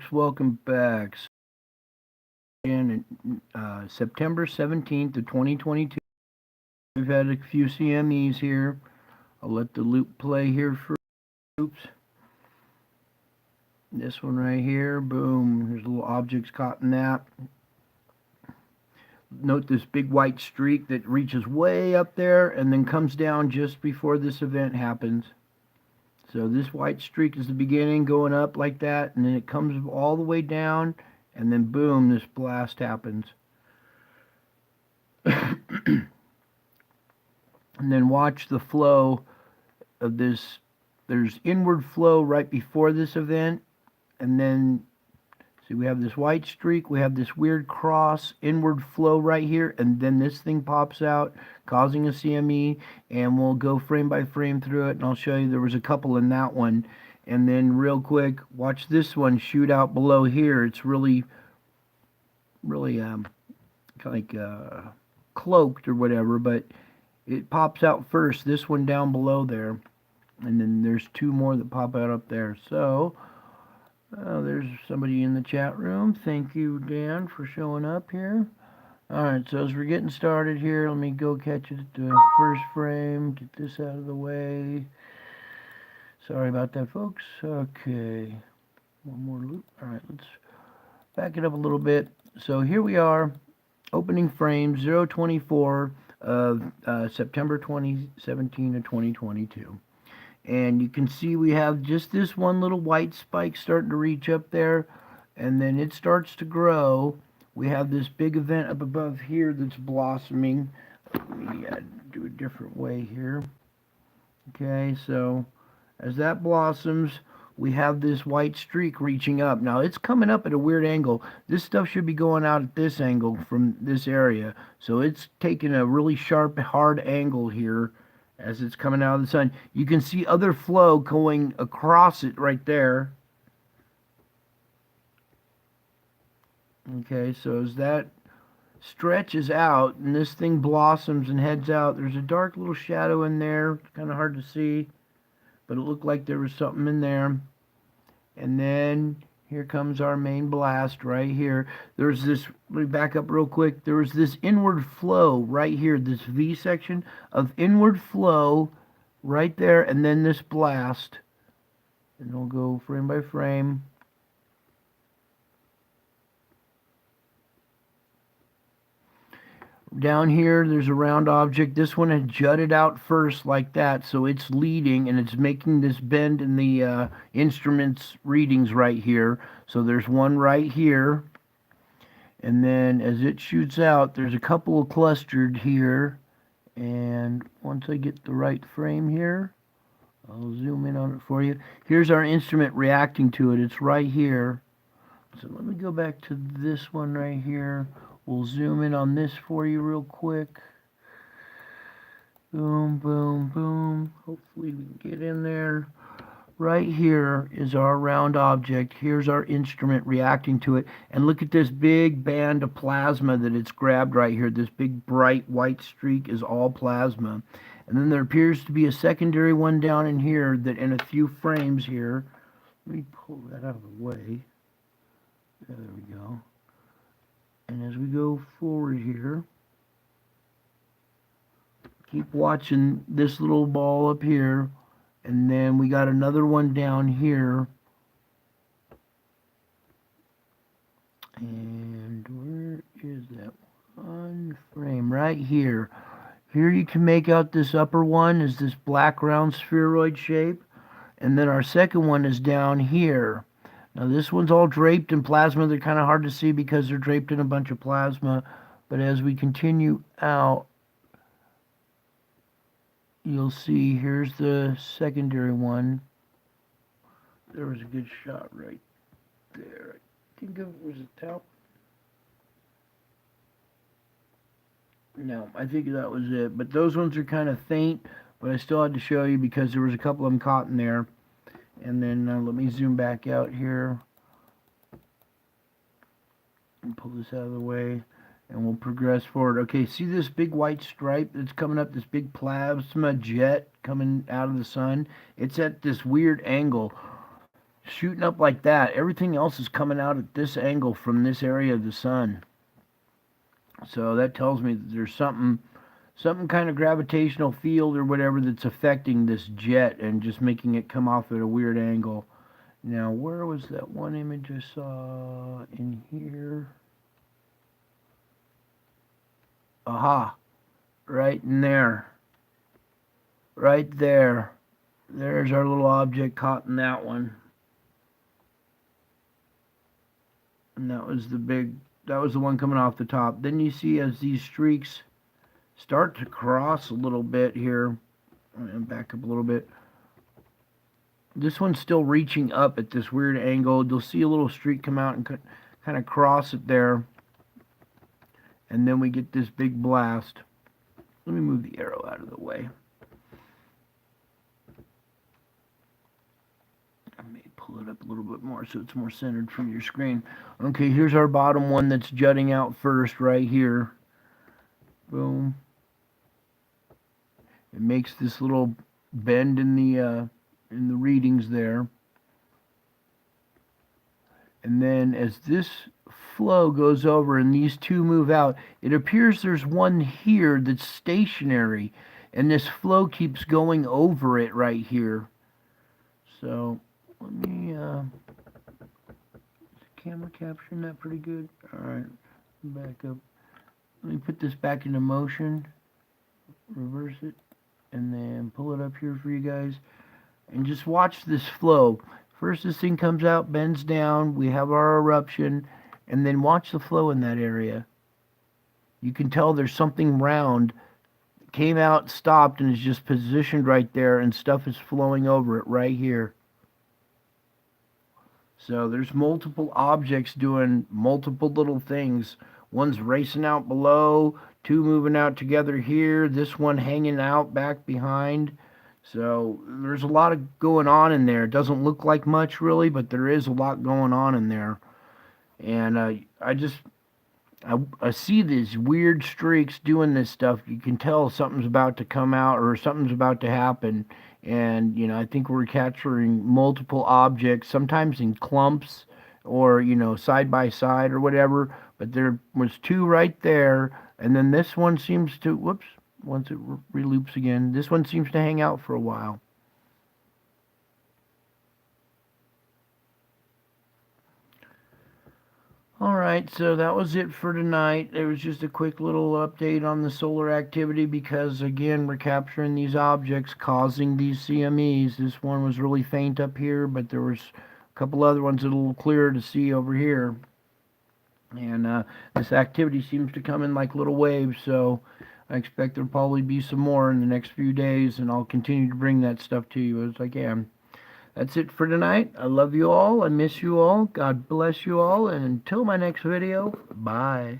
folks, welcome back. In September 17th of 2022, we've had a few CMEs here. I'll let the loop play here for oops. This one right here, boom, there's little objects caught in that. Note this big white streak that reaches way up there and then comes down just before this event happens. So this white streak is the beginning, going up like that, and then it comes all the way down, and then boom, this blast happens. And then watch the flow of this. There's inward flow right before this event, and then see we have this white streak, we have this weird cross inward flow right here, and then this thing pops out causing a CME, and we'll go frame by frame through it, and I'll show you there was a couple in that one. And then real quick, watch this one shoot out below here. It's really kind of like cloaked or whatever, but it pops out first, this one down below there, and then there's two more that pop out up there. So there's somebody in the chat room. Thank you, Dan, for showing up here. Alright, so as we're getting started here, let me go catch it at the first frame, get this out of the way. Sorry about that, folks. Okay, one more loop. Alright, let's back it up a little bit. So here we are, opening frame 024 of September 2017 to 2022. And you can see we have just this one little white spike starting to reach up there, and then it starts to grow. We have this big event up above here that's blossoming. Let me do a different way here. Okay, so as that blossoms, we have this white streak reaching up. Now it's coming up at a weird angle. This stuff should be going out at this angle from this area. So it's taking a really sharp, hard angle here as it's coming out of the sun. You can see other flow going across it right there. Okay, so as that stretches out and this thing blossoms and heads out, there's a dark little shadow in there. It's kind of hard to see, but it looked like there was something in there. And then here comes our main blast right here. There's this, let me back up real quick. There was this inward flow right here, this V section of inward flow right there, and then this blast. And we'll go frame by frame. Down here, there's a round object. This one had jutted out first like that, so it's leading, and it's making this bend in the instrument's readings right here. So there's one right here, and then as it shoots out, there's a couple of clustered here, and once I get the right frame here, I'll zoom in on it for you. Here's our instrument reacting to it. It's right here. So let me go back to this one right here. We'll zoom in on this for you real quick. Boom, boom, boom. Hopefully we can get in there. Right here is our round object. Here's our instrument reacting to it. And look at this big band of plasma that it's grabbed right here. This big bright white streak is all plasma. And then there appears to be a secondary one down in here that in a few frames here. Let me pull that out of the way. There we go. And as we go forward here, keep watching this little ball up here, and then we got another one down here. And where is that one frame? Right here. Here you can make out this upper one is this black round spheroid shape, and then our second one is down here. Now this one's all draped in plasma. They're kind of hard to see because they're draped in a bunch of plasma. But as we continue out, you'll see here's the secondary one. There was a good shot right there. I think it was a towel. No, I think that was it. But those ones are kind of faint, but I still had to show you because there was a couple of them caught in there. And then let me zoom back out here and pull this out of the way, and we'll progress forward. Okay, see this big white stripe that's coming up, this big plasma jet coming out of the sun? It's at this weird angle. shooting up like that. Everything else is coming out at this angle from this area of the sun. So that tells me that there's something kind of gravitational field or whatever that's affecting this jet and just making it come off at a weird angle. Now, where was that one image I saw in here? Aha, right in there. Right there. There's our little object caught in that one. And that was the one coming off the top. Then you see as these streaks start to cross a little bit here, and back up a little bit. This one's still reaching up at this weird angle. You'll see a little streak come out and kind of cross it there. And then we get this big blast. Let me move the arrow out of the way. I may pull it up a little bit more so it's more centered from your screen. Okay, here's our bottom one that's jutting out first right here. Boom. It makes this little bend in the readings there. And then as this flow goes over and these two move out, it appears there's one here that's stationary, and this flow keeps going over it right here. So let me is the camera capturing that pretty good? Alright, back up. Let me put this back into motion, reverse it, and then pull it up here for you guys. And just watch this flow. First this thing comes out, bends down, we have our eruption, and then watch the flow in that area. You can tell there's something round, came out, stopped, and is just positioned right there, and stuff is flowing over it right here. So there's multiple objects doing multiple little things. One's racing out below, two moving out together here, this one hanging out back behind. So there's a lot of going on in there. It doesn't look like much really, but there is a lot going on in there. And I see these weird streaks doing this stuff. You can tell something's about to come out or something's about to happen. And, you know, I think we're capturing multiple objects, sometimes in clumps or, you know, side by side or whatever. But there was two right there. And then this one seems to, whoops, once it reloops again, this one seems to hang out for a while. Alright, so that was it for tonight. It was just a quick little update on the solar activity because, again, we're capturing these objects causing these CMEs. This one was really faint up here, but there was a couple other ones a little clearer to see over here. And this activity seems to come in like little waves, so I expect there'll probably be some more in the next few days, and I'll continue to bring that stuff to you as I can. That's it for tonight. I love you all. I miss you all. God bless you all. And until my next video, bye.